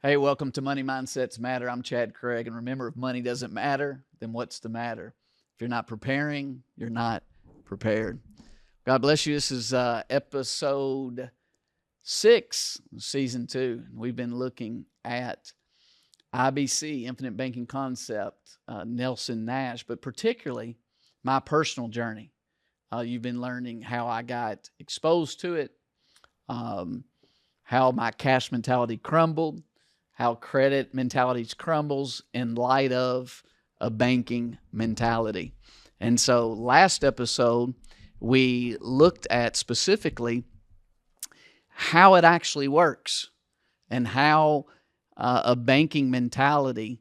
Hey, welcome to Money Mindsets Matter. I'm Chad Craig. And remember, if money doesn't matter, then what's the matter? If you're not preparing, you're not prepared. God bless you. This is episode 6, season 2. We've been looking at IBC, Infinite Banking Concept, Nelson Nash, but particularly my personal journey. You've been learning how I got exposed to it, how my cash mentality crumbled, how credit mentalities crumbles in light of a banking mentality. And so last episode, we looked at specifically how it actually works and how a banking mentality,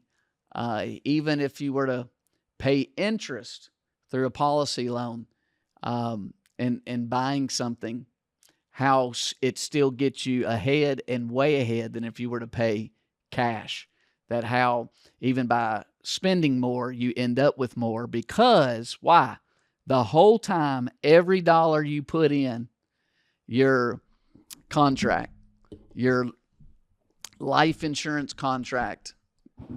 even if you were to pay interest through a policy loan and buying something, how it still gets you ahead and way ahead than if you were to pay cash. That how even by spending more, you end up with more because why? The whole time, every dollar you put in your contract, your life insurance contract,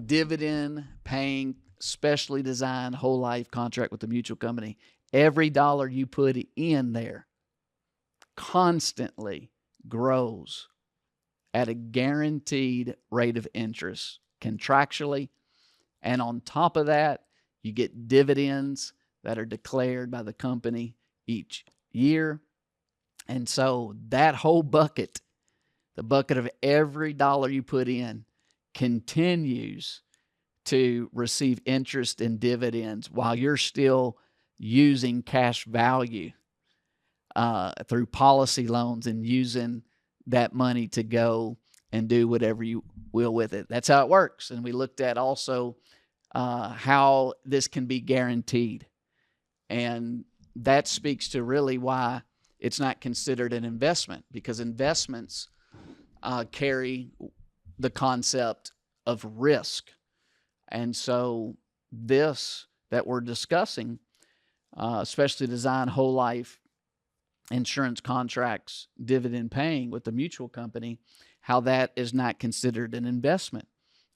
dividend paying, specially designed whole life contract with the mutual company, every dollar you put in there constantly grows at a guaranteed rate of interest contractually. And on top of that, you get dividends that are declared by the company each year. And so that whole bucket, the bucket of every dollar you put in, continues to receive interest and dividends while you're still using cash value through policy loans and using that money to go and do whatever you will with it. That's how it works. And we looked at also how this can be guaranteed. And that speaks to really why it's not considered an investment, because investments carry the concept of risk. And so this that we're discussing, especially design whole life insurance contracts, dividend paying with the mutual company, how that is not considered an investment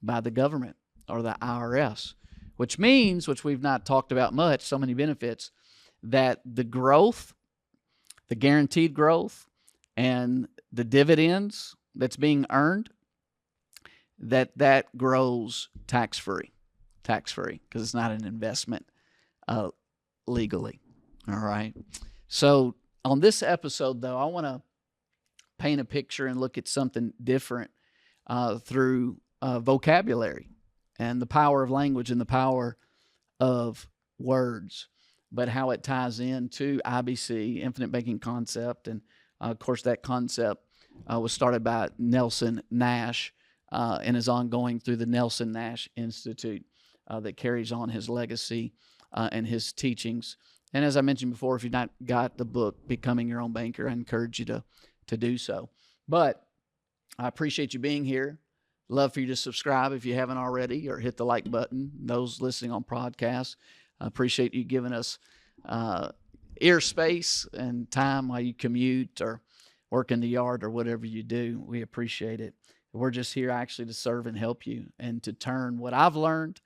by the government or the IRS, which means, which we've not talked about much, so many benefits, that the growth, the guaranteed growth, and the dividends that's being earned, that grows tax-free, because it's not an investment legally. All right. So on this episode, though, I want to paint a picture and look at something different through vocabulary and the power of language and the power of words, but how it ties into IBC, Infinite Banking Concept. And, of course, that concept was started by Nelson Nash and is ongoing through the Nelson Nash Institute that carries on his legacy and his teachings. And as I mentioned before, if you've not got the book, Becoming Your Own Banker, I encourage you to do so. But I appreciate you being here. Love for you to subscribe if you haven't already, or hit the like button. Those listening on podcasts, I appreciate you giving us ear space and time while you commute or work in the yard or whatever you do. We appreciate it. We're just here actually to serve and help you and to turn what I've learned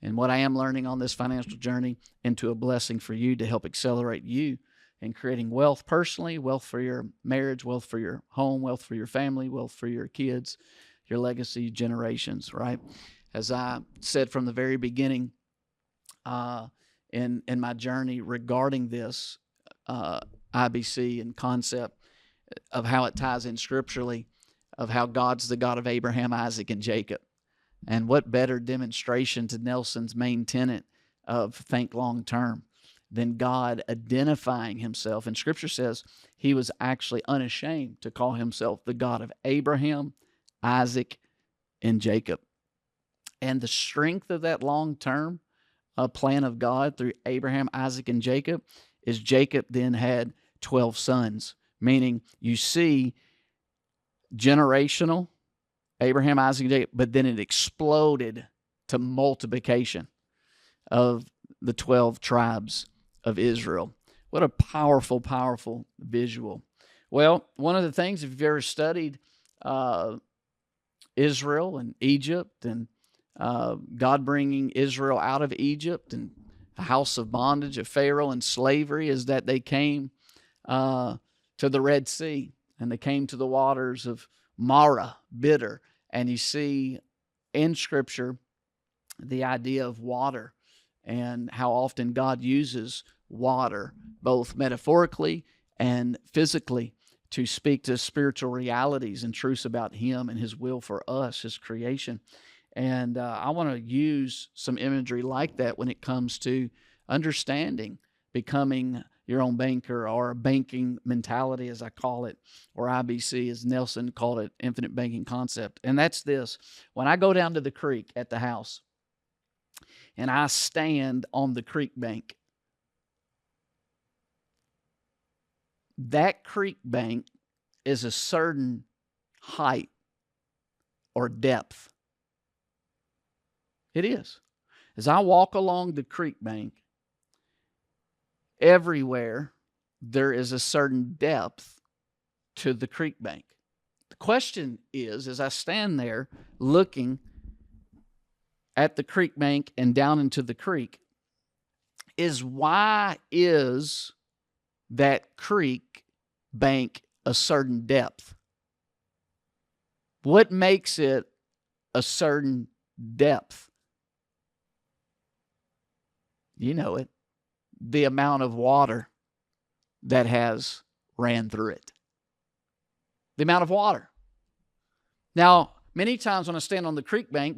and what I am learning on this financial journey into a blessing for you to help accelerate you in creating wealth personally, wealth for your marriage, wealth for your home, wealth for your family, wealth for your kids, your legacy generations, right? As I said from the very beginning in my journey regarding this IBC and concept of how it ties in scripturally, of how God's the God of Abraham, Isaac, and Jacob. And what better demonstration to Nelson's main tenet of think long term than God identifying himself. And Scripture says he was actually unashamed to call himself the God of Abraham, Isaac, and Jacob. And the strength of that long term plan of God through Abraham, Isaac, and Jacob is Jacob then had 12 sons, meaning you see generational Abraham, Isaac, and Jacob, but then it exploded to multiplication of the 12 tribes of Israel. What a powerful, powerful visual. Well, one of the things, if you've ever studied Israel and Egypt, and God bringing Israel out of Egypt and the house of bondage of Pharaoh and slavery, is that they came to the Red Sea, and they came to the waters of Mara, bitter. And you see in Scripture the idea of water and how often God uses water, both metaphorically and physically, to speak to spiritual realities and truths about Him and His will for us, His creation. And I want to use some imagery like that when it comes to understanding becoming your own banker, or a banking mentality, as I call it, or IBC, as Nelson called it, infinite banking concept. And that's this: when I go down to the creek at the house and I stand on the creek bank, that creek bank is a certain height or depth. It is. As I walk along the creek bank, everywhere there is a certain depth to the creek bank. The question is, as I stand there looking at the creek bank and down into the creek, is why is that creek bank a certain depth? What makes it a certain depth? You know it. The amount of water that has ran through it. The amount of water. Now, many times when I stand on the creek bank,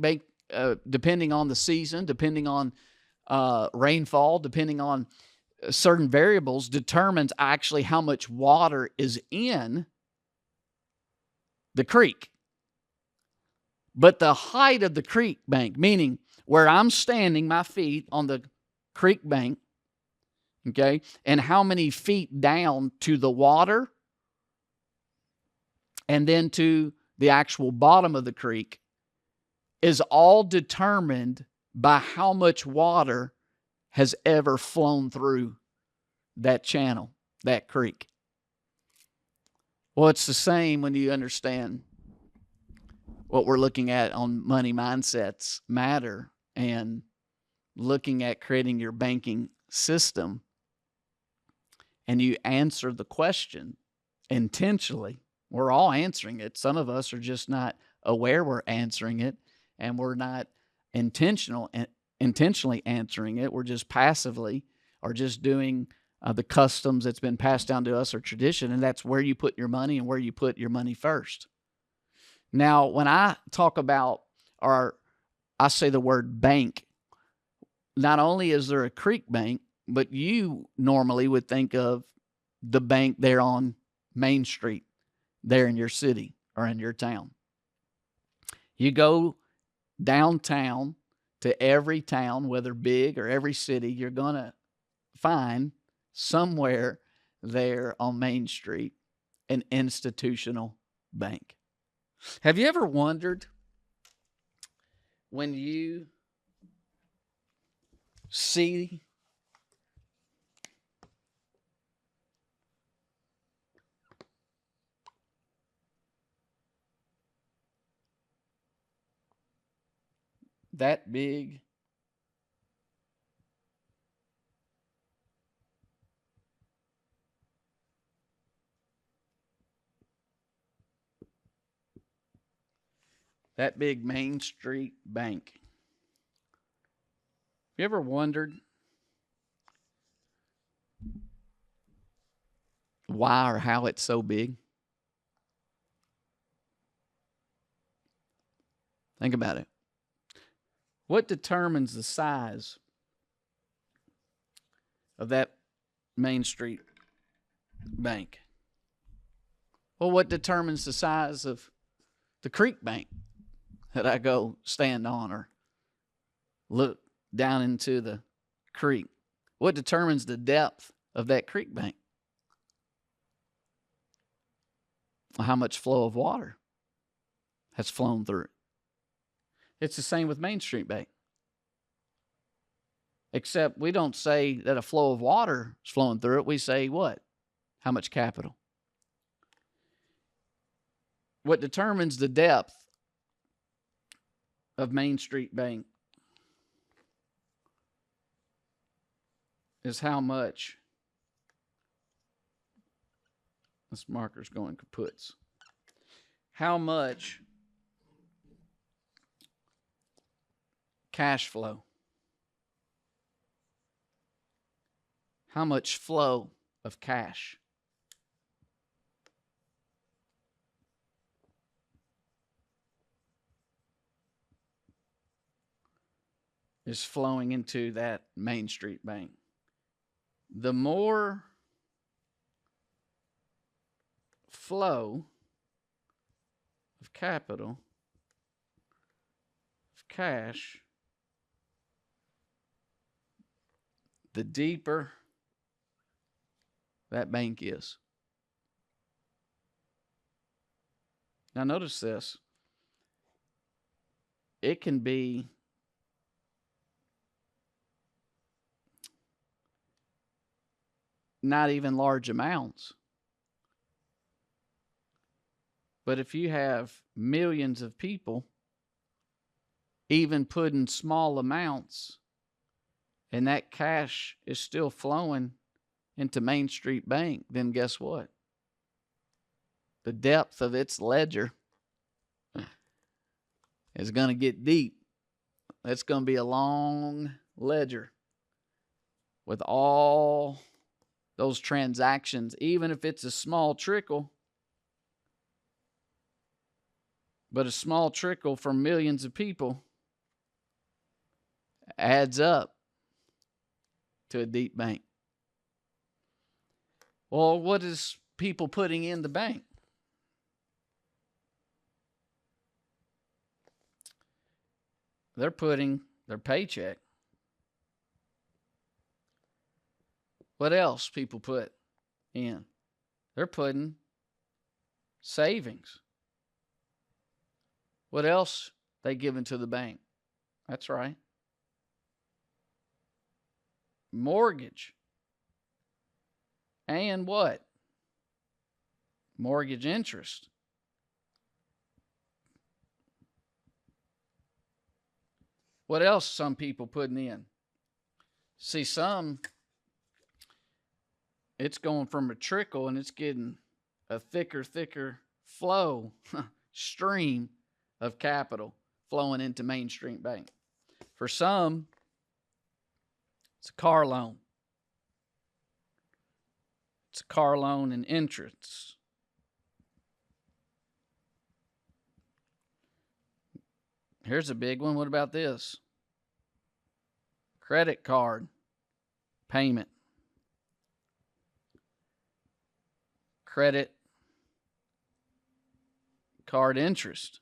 depending on the season, depending on rainfall, depending on certain variables, determines actually how much water is in the creek. But the height of the creek bank, meaning where I'm standing, my feet on the creek bank, okay, and how many feet down to the water and then to the actual bottom of the creek, is all determined by how much water has ever flown through that channel, that creek. Well, it's the same when you understand what we're looking at on Money Mindsets Matter and looking at creating your banking system. And you answer the question intentionally. We're all answering it. Some of us are just not aware we're answering it, and we're not intentionally answering it. We're just passively or just doing the customs that's been passed down to us or tradition, and that's where you put your money and where you put your money first. Now, when I talk about, or I say the word bank, not only is there a creek bank, but you normally would think of the bank there on Main Street, there in your city or in your town. You go downtown to every town, whether big or every city, you're going to find somewhere there on Main Street an institutional bank. Have you ever wondered when you see that big Main Street bank? Have you ever wondered why or how it's so big? Think about it. What determines the size of that Main Street bank? Well, what determines the size of the creek bank that I go stand on or look down into the creek? What determines the depth of that creek bank? Well, how much flow of water has flown through it? It's the same with Main Street Bank. Except we don't say that a flow of water is flowing through it. We say what? How much capital? What determines the depth of Main Street Bank is how much. This marker's going kaputs. How much cash flow? How much flow of cash? Is flowing into that Main Street Bank? The more flow of capital, of cash, the deeper that bank is. Now notice this. It can be not even large amounts. But if you have millions of people, even putting small amounts, and that cash is still flowing into Main Street Bank, then guess what? The depth of its ledger is going to get deep. It's going to be a long ledger with all those transactions, even if it's a small trickle. But a small trickle from millions of people adds up to a deep bank. Well, what is people putting in the bank? They're putting their paycheck. What else people put in? They're putting savings. What else they give into the bank? That's right. Mortgage. And what? Mortgage interest. What else some people putting in? See, some, it's going from a trickle and it's getting a thicker flow, stream of capital flowing into Main Street Bank. For some, it's a car loan. It's a car loan and interest. Here's a big one. What about this? Credit card payment. Credit card interest.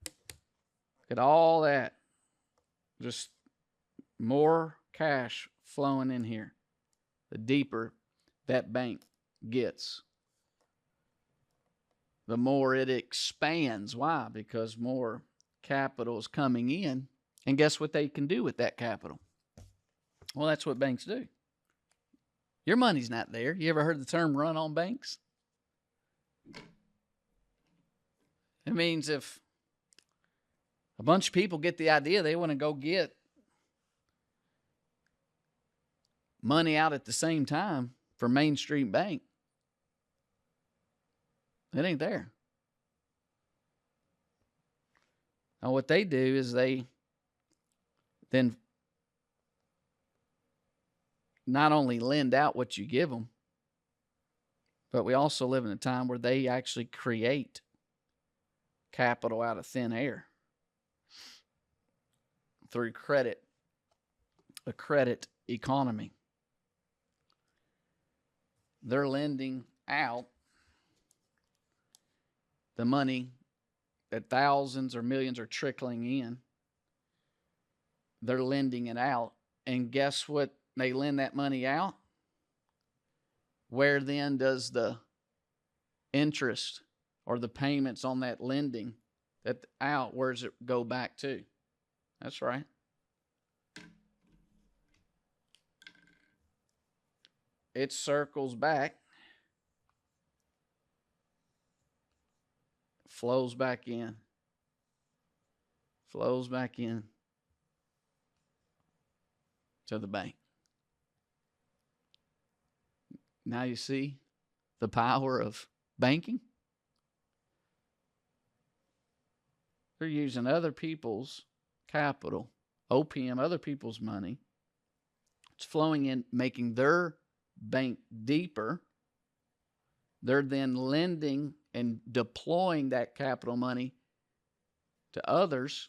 Look at all that. Just more cash flowing in here. The deeper that bank gets, the more it expands. Why? Because more capital is coming in. And guess what they can do with that capital? Well, that's what banks do. Your money's not there. You ever heard the term run on banks? It means if a bunch of people get the idea they want to go get money out at the same time for Main Street Bank, it ain't there. Now, what they do is they then not only lend out what you give them, but we also live in a time where they actually create capital out of thin air through credit, a credit economy. They're lending out the money that thousands or millions are trickling in. They're lending it out. And guess what? They lend that money out. Where then does the interest or the payments on that lending that out, where does it go back to? That's right. It circles back flows back in. Flows back in to the bank. Now you see the power of banking? They're using other people's capital, OPM, other people's money. It's flowing in, making their bank deeper. They're then lending and deploying that capital money to others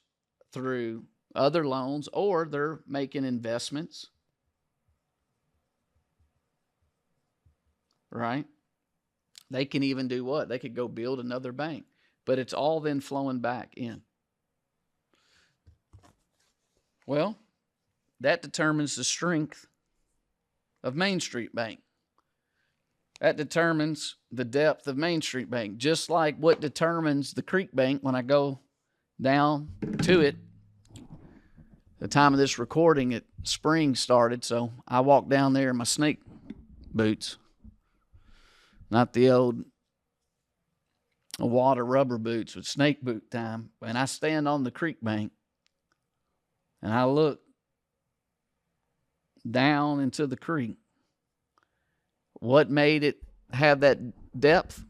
through other loans, or they're making investments. Right? They can even do what? They could go build another bank. But it's all then flowing back in. Well, that determines the strength of Main Street Bank. That determines the depth of Main Street Bank. Just like what determines the Creek Bank when I go down to it. The time of this recording, spring started, so I walked down there in my snake boots. Not the old water rubber boots with snake boot time. And I stand on the creek bank and I look down into the creek. What made it have that depth?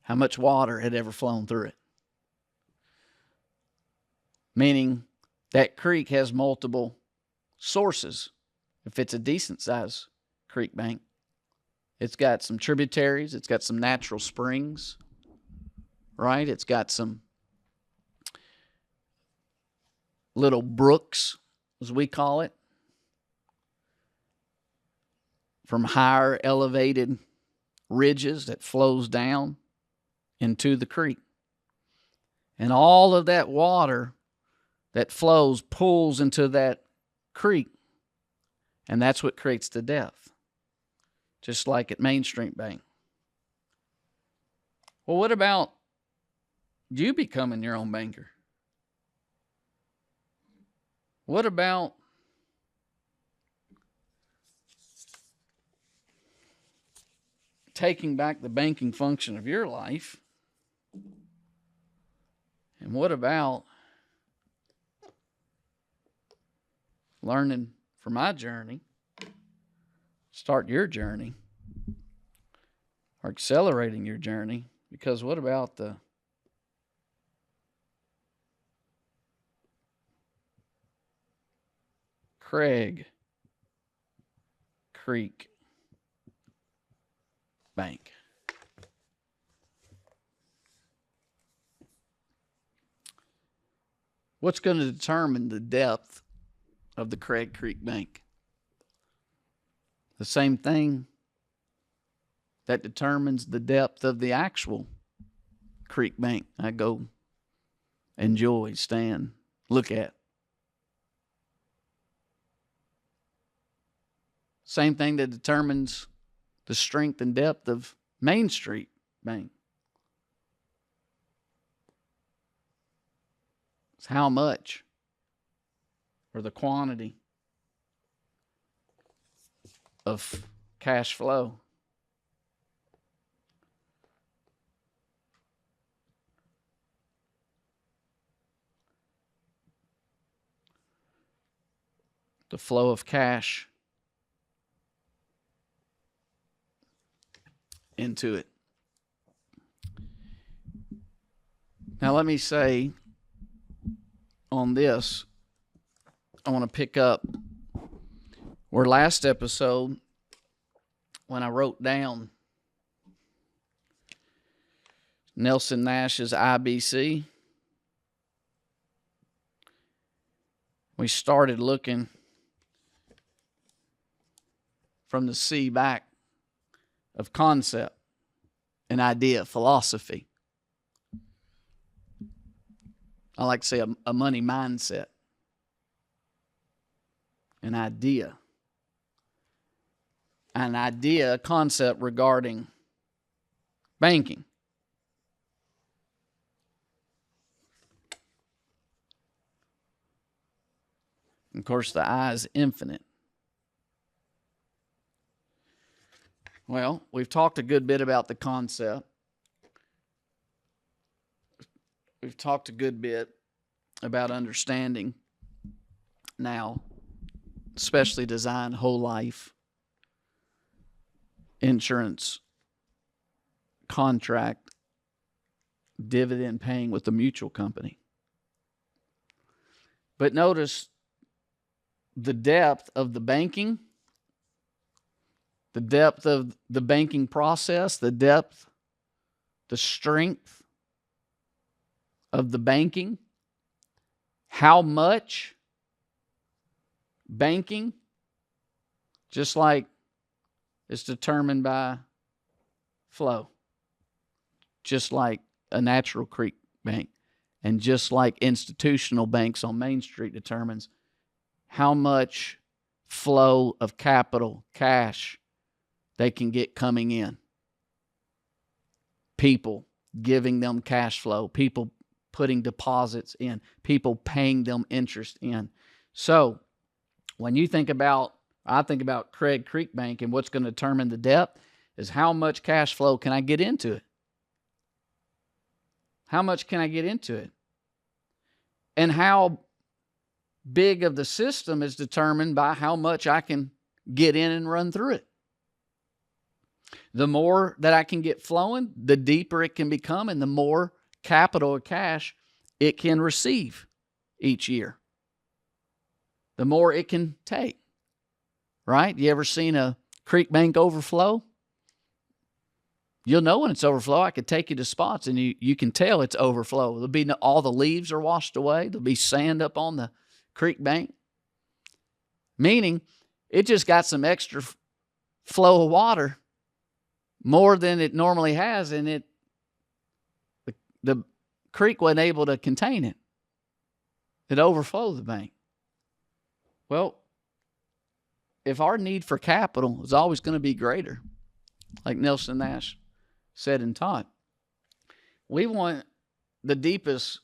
How much water had ever flown through it. Meaning that creek has multiple sources. If it's a decent sized creek bank, it's got some tributaries. It's got some natural springs, right? It's got some little brooks, as we call it, from higher elevated ridges that flows down into the creek. And all of that water that flows pulls into that creek, and that's what creates the depth. Just like at Main Street Bank. Well, what about you becoming your own banker? What about taking back the banking function of your life? And what about learning from my journey? Start your journey or accelerating your journey, because what about the Craig Creek Bank? What's going to determine the depth of the Craig Creek Bank? The same thing that determines the depth of the actual creek bank I go enjoy, stand, look at. Same thing that determines the strength and depth of Main Street Bank. It's how much or the quantity of cash flow. The flow of cash into it. Now let me say on this, I want to pick up where last episode, when I wrote down Nelson Nash's IBC, we started looking from the C back of concept, an idea, philosophy. I like to say a money mindset, an idea, a concept regarding banking. Of course, the I is infinite. Well, we've talked a good bit about the concept. we've talked a good bit about understanding now, especially design whole life insurance contract dividend paying with the mutual company. But notice the depth of the banking, the depth of the banking process, the depth, the strength of the banking, how much banking, just like it's determined by flow, just like a natural creek bank, and just like institutional banks on Main Street determines how much flow of capital, cash, they can get coming in. People giving them cash flow, people putting deposits in, people paying them interest in. So when you think about, I think about Craig Creek Bank, and what's going to determine the depth is how much cash flow can I get into it? How much can I get into it? And how big of the system is determined by how much I can get in and run through it. The more that I can get flowing, the deeper it can become, and the more capital or cash it can receive each year. The more it can take. Right? You ever seen a creek bank overflow? You'll know when it's overflow. I could take you to spots and you can tell it's overflow. There'll be all the leaves are washed away. There'll be sand up on the creek bank. Meaning it just got some extra flow of water, more than it normally has, and the creek wasn't able to contain it. It overflowed the bank. Well, if our need for capital is always going to be greater, like Nelson Nash said and taught, we want the deepest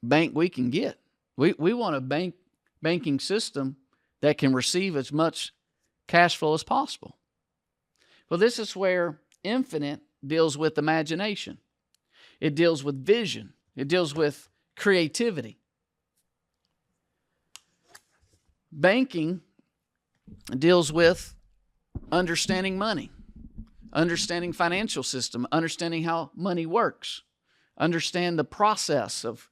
bank we can get. We want a banking system that can receive as much cash flow as possible. Well, this is where infinite deals with imagination. It deals with vision. It deals with creativity. Banking deals with understanding money, understanding financial system, understanding how money works, understand the process of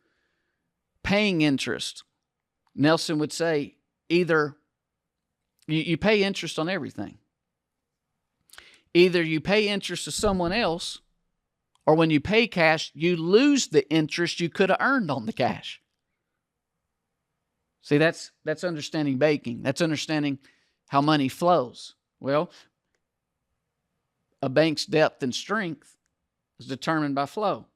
paying interest. Nelson would say either you pay interest on everything. Either you pay interest to someone else, or when you pay cash, you lose the interest you could have earned on the cash. See, that's understanding banking. That's understanding how money flows. Well, a bank's depth and strength is determined by flow.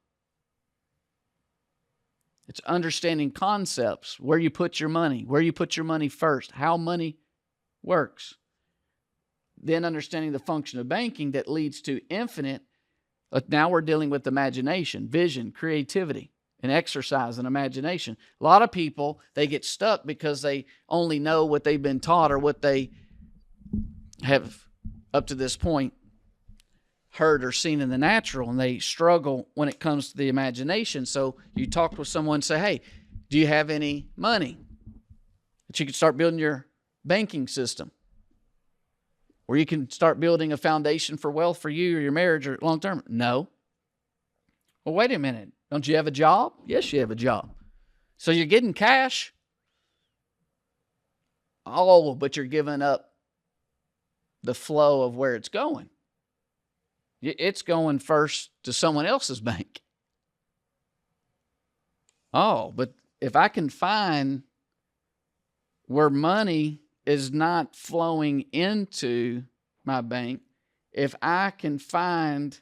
It's understanding concepts, where you put your money first, how money works. Then understanding the function of banking that leads to infinite. Now we're dealing with imagination, vision, creativity, and exercise and imagination. A lot of people, they get stuck because they only know what they've been taught or what they have up to this point heard or seen in the natural, and they struggle when it comes to the imagination. So you talk with someone and say, hey, do you have any money that you can start building your banking system? Or you can start building a foundation for wealth for you or your marriage or long term? No. Well, wait a minute. Don't you have a job? Yes, you have a job. So you're getting cash? Oh, but you're giving up the flow of where it's going. It's going first to someone else's bank. Oh, but if I can find where money is not flowing into my bank, if I can find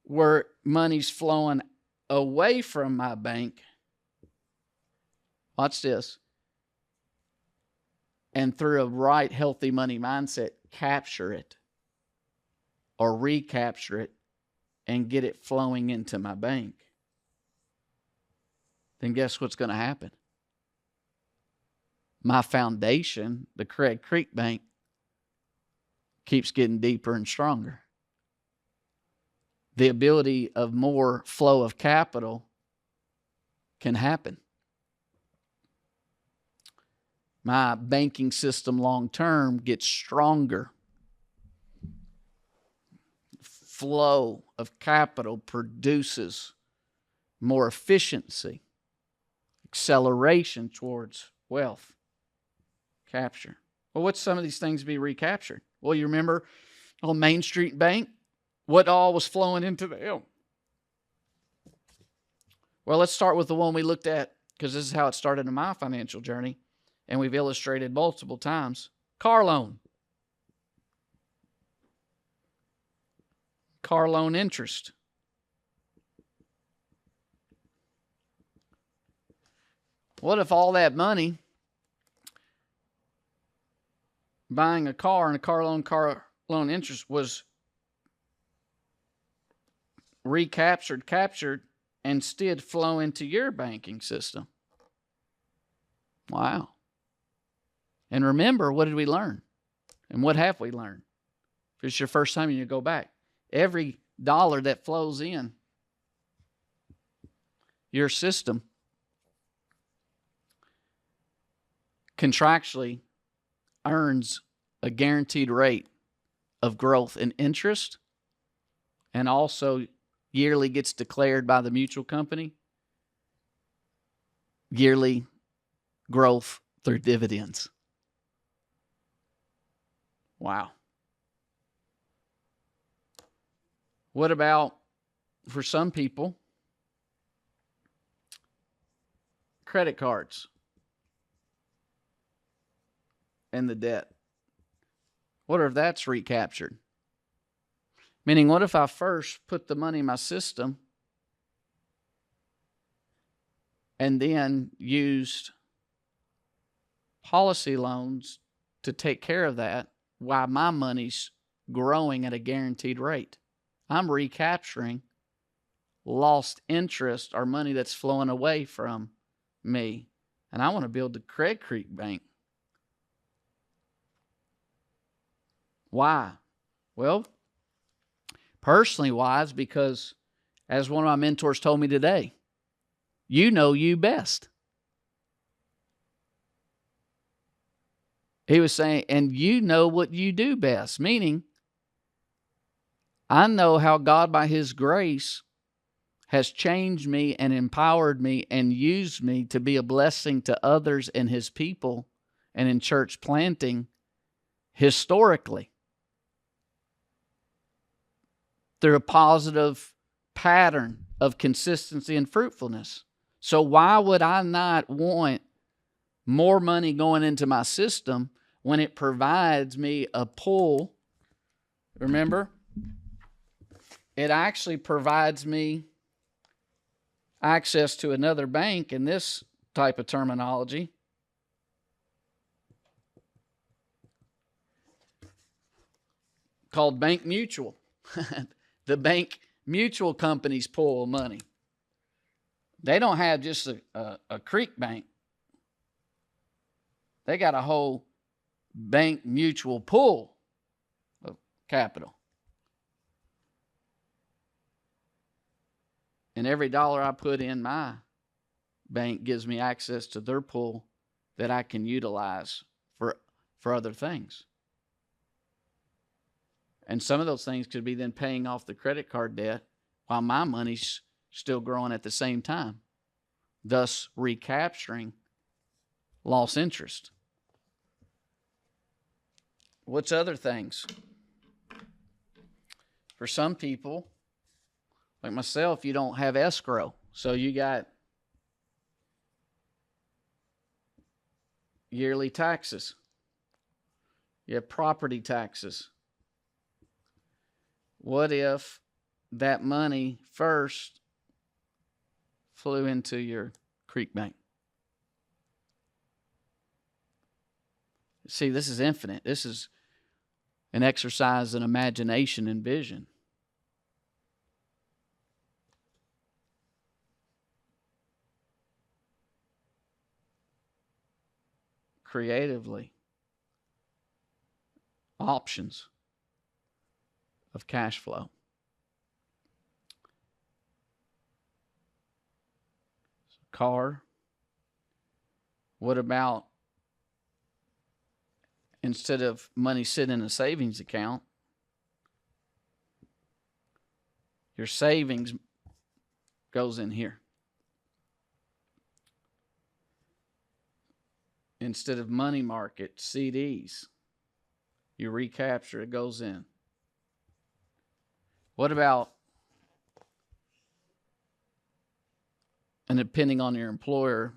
where money's flowing away from my bank, watch this, and through a right, healthy money mindset, capture it or recapture it and get it flowing into my bank, then guess what's going to happen? My foundation, the Craig Creek Bank, keeps getting deeper and stronger. The ability of more flow of capital can happen. My banking system long term gets stronger. Flow of capital produces more efficiency, acceleration towards wealth capture. Well, what's some of these things to be recaptured? Well, you remember on Main Street Bank, what all was flowing into them? Well, let's start with the one we looked at, because this is how it started in my financial journey, and we've illustrated multiple times. Car loan. Car loan interest. What if all that money buying a car and a car loan interest was recaptured, captured, and instead flow into your banking system? Wow. And remember, what did we learn? And what have we learned? If it's your first time and you go back, every dollar that flows in your system contractually earns a guaranteed rate of growth in interest, and also yearly gets declared by the mutual company yearly growth through dividends. Wow. What about, for some people, credit cards and the debt? What if that's recaptured? Meaning, what if I first put the money in my system and then used policy loans to take care of that while my money's growing at a guaranteed rate? I'm recapturing lost interest or money that's flowing away from me. And I want to build the Craig Creek Bank. Why? Well, personally wise, because as one of my mentors told me today, you know you best. He was saying, and you know what you do best, meaning I know how God by His grace has changed me and empowered me and used me to be a blessing to others and His people and in church planting historically through a positive pattern of consistency and fruitfulness. So why would I not want more money going into my system when it provides me a pull? Remember, it actually provides me access to another bank in this type of terminology. Called Bank Mutual. The bank mutual companies pull money. They don't have just a creek bank. They got a whole bank mutual pool of capital. And every dollar I put in my bank gives me access to their pool that I can utilize for other things. And some of those things could be then paying off the credit card debt while my money's still growing at the same time, thus recapturing lost interest. What's other things? For some people, like myself, you don't have escrow. So you got yearly taxes. You have property taxes. What if that money first flew into your creek bank? See, this is infinite. This is an exercise in imagination and vision. Creatively, options of cash flow. car? What about instead of money sitting in a savings account, your savings goes in here? Instead of money market, CDs, you recapture, it goes in. What about, and depending on your employer,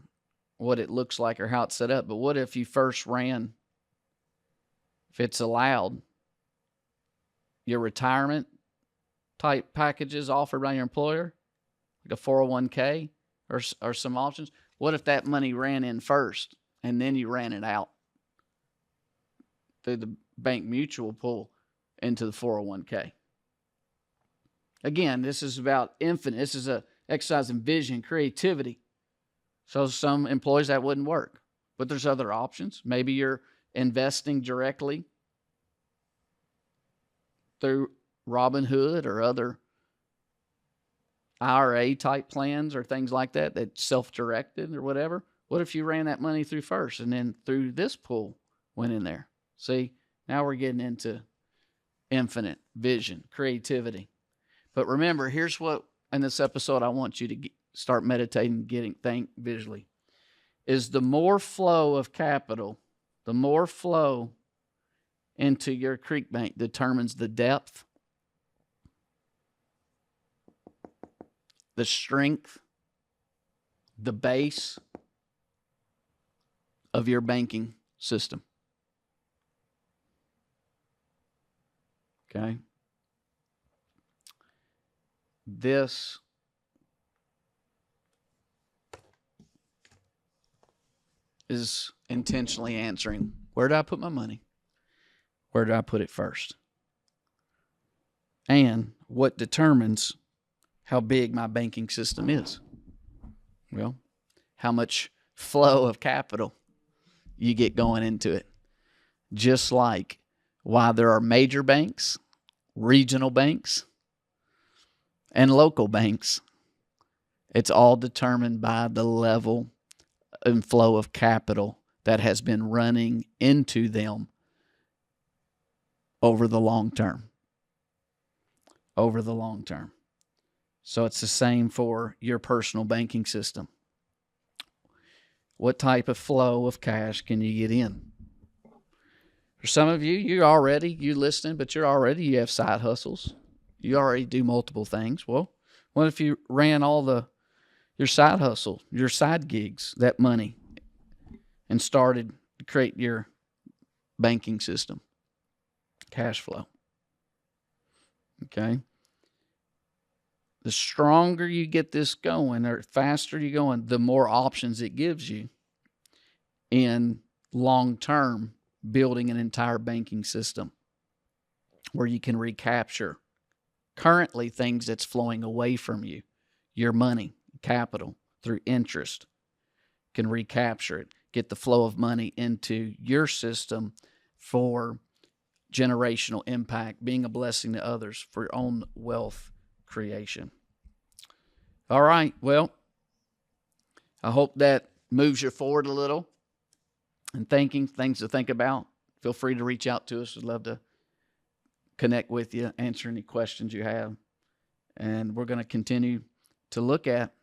what it looks like or how it's set up, but what if you first ran, if it's allowed, your retirement type packages offered by your employer, like a 401k or some options? What if that money ran in first and then you ran it out through the bank mutual pool into the 401k? Again, this is about infinite. This is a exercise in vision, creativity. So some employees that wouldn't work, but there's other options. Maybe you're investing directly through Robinhood or other IRA type plans or things like that, that's self-directed or whatever. What if you ran that money through first and then through this pool went in there? See, now we're getting into infinite vision, creativity. But remember, here's what in this episode I want you to start meditating, think visually, is the more flow of capital, the more flow into your creek bank determines the depth, the strength, the base of your banking system. Okay? This is intentionally answering, where do I put my money? Where do I put it first? And what determines how big my banking system is? Well, how much flow of capital you get going into it. Just like why there are major banks, regional banks, and local banks. It's all determined by the level and flow of capital that has been running into them over the long term. Over the long term. So it's the same for your personal banking system. What type of flow of cash can you get in? For some of you, you listening, but you have side hustles. You already do multiple things. Well, what if you ran all your side hustle, your side gigs, that money, and started to create your banking system, cash flow? Okay? The stronger you get this going, or faster you going, the more options it gives you in long-term building an entire banking system where you can recapture currently things that's flowing away from you, your money, capital, through interest, can recapture it, get the flow of money into your system for generational impact, being a blessing to others for your own wealth creation. All right, well, I hope that moves you forward a little and thinking, things to think about. Feel free to reach out to us. We'd love to connect with you, answer any questions you have. And we're going to continue to look at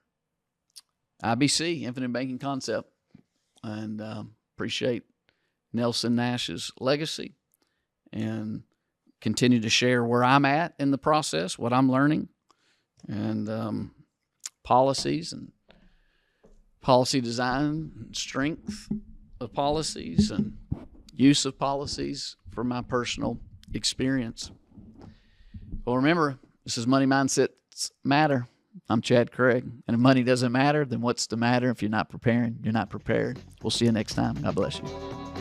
IBC, Infinite Banking Concept, and appreciate Nelson Nash's legacy and continue to share where I'm at in the process, what I'm learning, and policies and policy design, and strength of policies and use of policies for my personal experience. Well, remember, this is Money Mindsets Matter. I'm Chad Craig. And if money doesn't matter, then what's the matter? If you're not preparing, you're not prepared. We'll see you next time. God bless you.